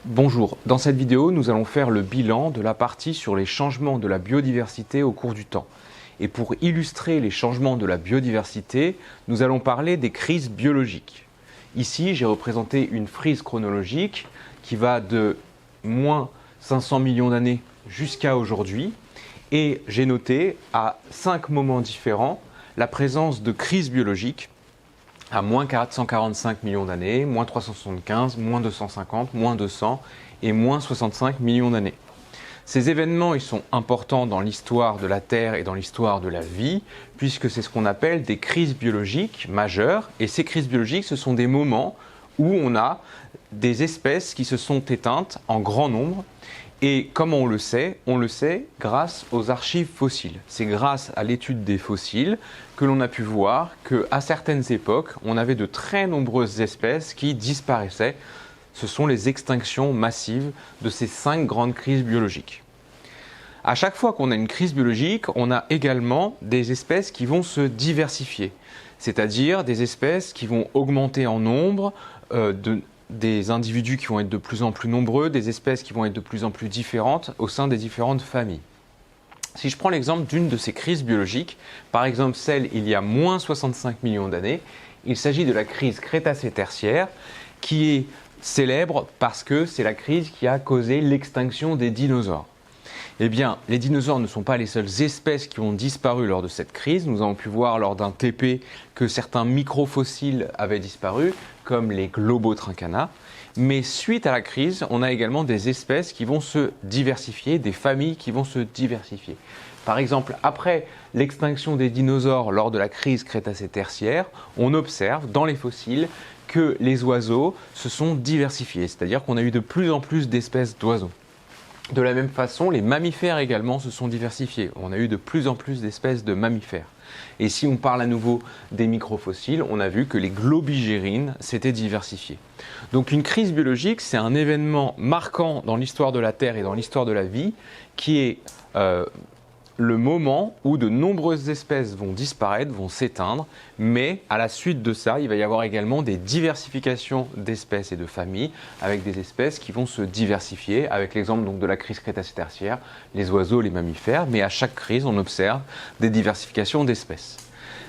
Bonjour, dans cette vidéo, nous allons faire le bilan de la partie sur les changements de la biodiversité au cours du temps. Et pour illustrer les changements de la biodiversité, nous allons parler des crises biologiques. Ici, j'ai représenté une frise chronologique qui va de moins 500 millions d'années jusqu'à aujourd'hui. Et j'ai noté à 5 moments différents la présence de crises biologiques à moins 445 millions d'années, moins 375, moins 250, moins 200 et moins 65 millions d'années. Ces événements ils sont importants dans l'histoire de la Terre et dans l'histoire de la vie, puisque c'est ce qu'on appelle des crises biologiques majeures. Et ces crises biologiques, ce sont des moments où on a des espèces qui se sont éteintes en grand nombre. Et comment on le sait grâce aux archives fossiles. C'est grâce à l'étude des fossiles que l'on a pu voir qu'à certaines époques, on avait de très nombreuses espèces qui disparaissaient. Ce sont les extinctions massives de ces 5 grandes crises biologiques. À chaque fois qu'on a une crise biologique, on a également des espèces qui vont se diversifier, c'est-à-dire des espèces qui vont augmenter en nombre, des individus qui vont être de plus en plus nombreux, des espèces qui vont être de plus en plus différentes au sein des différentes familles. Si je prends l'exemple d'une de ces crises biologiques, par exemple celle il y a moins 65 millions d'années, il s'agit de la crise Crétacé-Tertiaire qui est célèbre parce que c'est la crise qui a causé l'extinction des dinosaures. Eh bien, les dinosaures ne sont pas les seules espèces qui ont disparu lors de cette crise. Nous avons pu voir lors d'un TP que certains microfossiles avaient disparu, comme les Globotrincana. Mais suite à la crise, on a également des espèces qui vont se diversifier, des familles qui vont se diversifier. Par exemple, après l'extinction des dinosaures lors de la crise Crétacé-Tertiaire, on observe dans les fossiles que les oiseaux se sont diversifiés, c'est-à-dire qu'on a eu de plus en plus d'espèces d'oiseaux. De la même façon, les mammifères également se sont diversifiés. On a eu de plus en plus d'espèces de mammifères. Et si on parle à nouveau des microfossiles, on a vu que les globigérines s'étaient diversifiées. Donc une crise biologique, c'est un événement marquant dans l'histoire de la Terre et dans l'histoire de la vie qui est le moment où de nombreuses espèces vont disparaître, vont s'éteindre, mais à la suite de ça, il va y avoir également des diversifications d'espèces et de familles, avec des espèces qui vont se diversifier, avec l'exemple donc de la crise Crétacé-Tertiaire, les oiseaux, les mammifères, mais à chaque crise, on observe des diversifications d'espèces.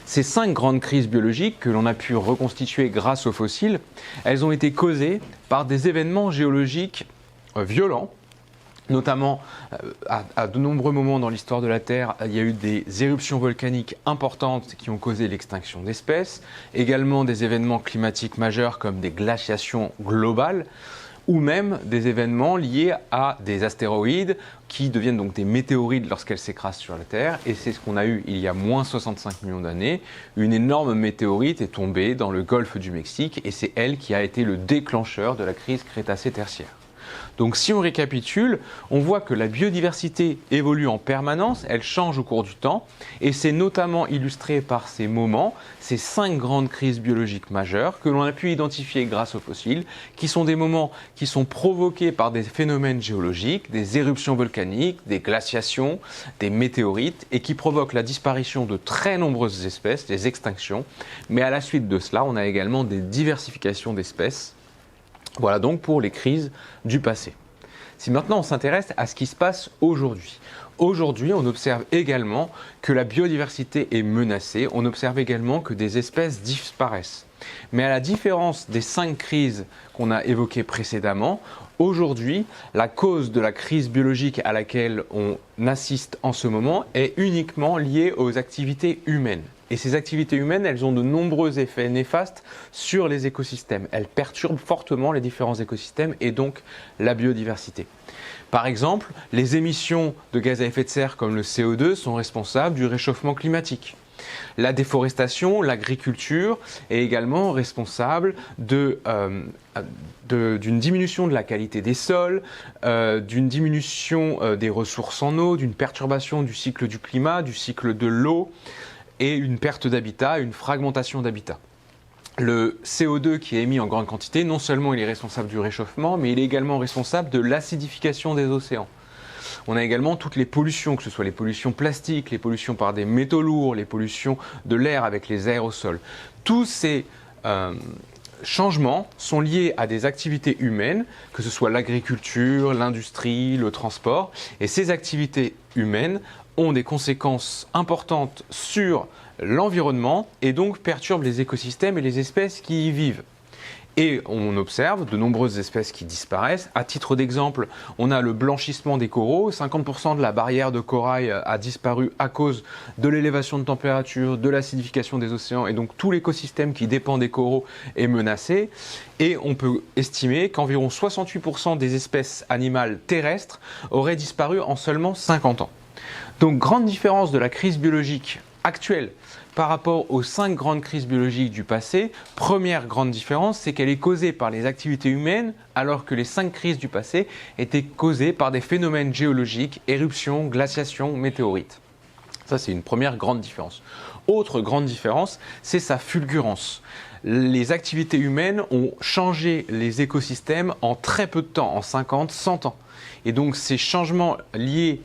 Ces 5 grandes crises biologiques que l'on a pu reconstituer grâce aux fossiles, elles ont été causées par des événements géologiques violents. Notamment, à de nombreux moments dans l'histoire de la Terre, il y a eu des éruptions volcaniques importantes qui ont causé l'extinction d'espèces, également des événements climatiques majeurs comme des glaciations globales, ou même des événements liés à des astéroïdes qui deviennent donc des météorites lorsqu'elles s'écrasent sur la Terre. Et c'est ce qu'on a eu il y a moins 65 millions d'années. Une énorme météorite est tombée dans le golfe du Mexique et c'est elle qui a été le déclencheur de la crise Crétacé-Tertiaire. Donc si on récapitule, on voit que la biodiversité évolue en permanence, elle change au cours du temps, et c'est notamment illustré par ces moments, ces 5 grandes crises biologiques majeures que l'on a pu identifier grâce aux fossiles, qui sont des moments qui sont provoqués par des phénomènes géologiques, des éruptions volcaniques, des glaciations, des météorites, et qui provoquent la disparition de très nombreuses espèces, des extinctions, mais à la suite de cela, on a également des diversifications d'espèces. Voilà donc pour les crises du passé. Si maintenant on s'intéresse à ce qui se passe aujourd'hui. Aujourd'hui, on observe également que la biodiversité est menacée, on observe également que des espèces disparaissent. Mais à la différence des 5 crises qu'on a évoquées précédemment, aujourd'hui, la cause de la crise biologique à laquelle on assiste en ce moment est uniquement liée aux activités humaines. Et ces activités humaines, elles ont de nombreux effets néfastes sur les écosystèmes. Elles perturbent fortement les différents écosystèmes et donc la biodiversité. Par exemple, les émissions de gaz à effet de serre comme le CO2 sont responsables du réchauffement climatique. La déforestation, l'agriculture est également responsable d'une diminution de la qualité des sols, d'une diminution des ressources en eau, d'une perturbation du cycle du climat, du cycle de l'eau, et une perte d'habitat, une fragmentation d'habitat. Le CO2 qui est émis en grande quantité, non seulement il est responsable du réchauffement, mais il est également responsable de l'acidification des océans. On a également toutes les pollutions, que ce soit les pollutions plastiques, les pollutions par des métaux lourds, les pollutions de l'air avec les aérosols. Tous ces changements sont liés à des activités humaines, que ce soit l'agriculture, l'industrie, le transport. Et ces activités humaines ont des conséquences importantes sur l'environnement et donc perturbent les écosystèmes et les espèces qui y vivent. Et on observe de nombreuses espèces qui disparaissent. À titre d'exemple, on a le blanchissement des coraux. 50% de la barrière de corail a disparu à cause de l'élévation de température, de l'acidification des océans, et donc tout l'écosystème qui dépend des coraux est menacé. Et on peut estimer qu'environ 68% des espèces animales terrestres auraient disparu en seulement 50 ans. Donc, grande différence de la crise biologique actuelle par rapport aux 5 grandes crises biologiques du passé. Première grande différence, c'est qu'elle est causée par les activités humaines, alors que les 5 crises du passé étaient causées par des phénomènes géologiques, éruptions, glaciations, météorites. Ça, c'est une première grande différence. Autre grande différence, c'est sa fulgurance. Les activités humaines ont changé les écosystèmes en très peu de temps, en 50, 100 ans. Et donc ces changements liés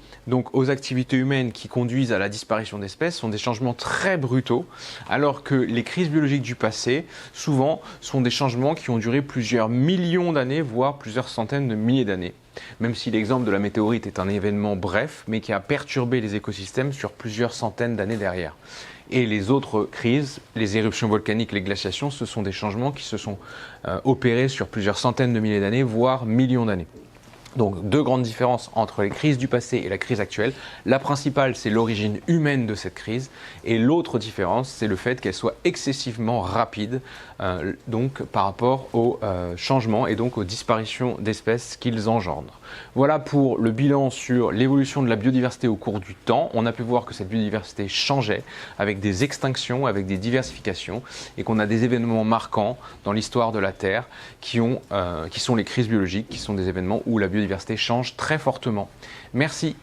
aux activités humaines qui conduisent à la disparition d'espèces sont des changements très brutaux, alors que les crises biologiques du passé, souvent, sont des changements qui ont duré plusieurs millions d'années, voire plusieurs centaines de milliers d'années. Même si l'exemple de la météorite est un événement bref, mais qui a perturbé les écosystèmes sur plusieurs centaines d'années derrière. Et les autres crises, les éruptions volcaniques, les glaciations, ce sont des changements qui se sont opérés sur plusieurs centaines de milliers d'années, voire millions d'années. Donc, 2 grandes différences entre les crises du passé et la crise actuelle. La principale, c'est l'origine humaine de cette crise. Et l'autre différence, c'est le fait qu'elle soit excessivement rapide par rapport aux changements et donc aux disparitions d'espèces qu'ils engendrent. Voilà pour le bilan sur l'évolution de la biodiversité au cours du temps. On a pu voir que cette biodiversité changeait avec des extinctions, avec des diversifications, et qu'on a des événements marquants dans l'histoire de la Terre qui sont les crises biologiques, qui sont des événements où la biodiversité change très fortement. Merci.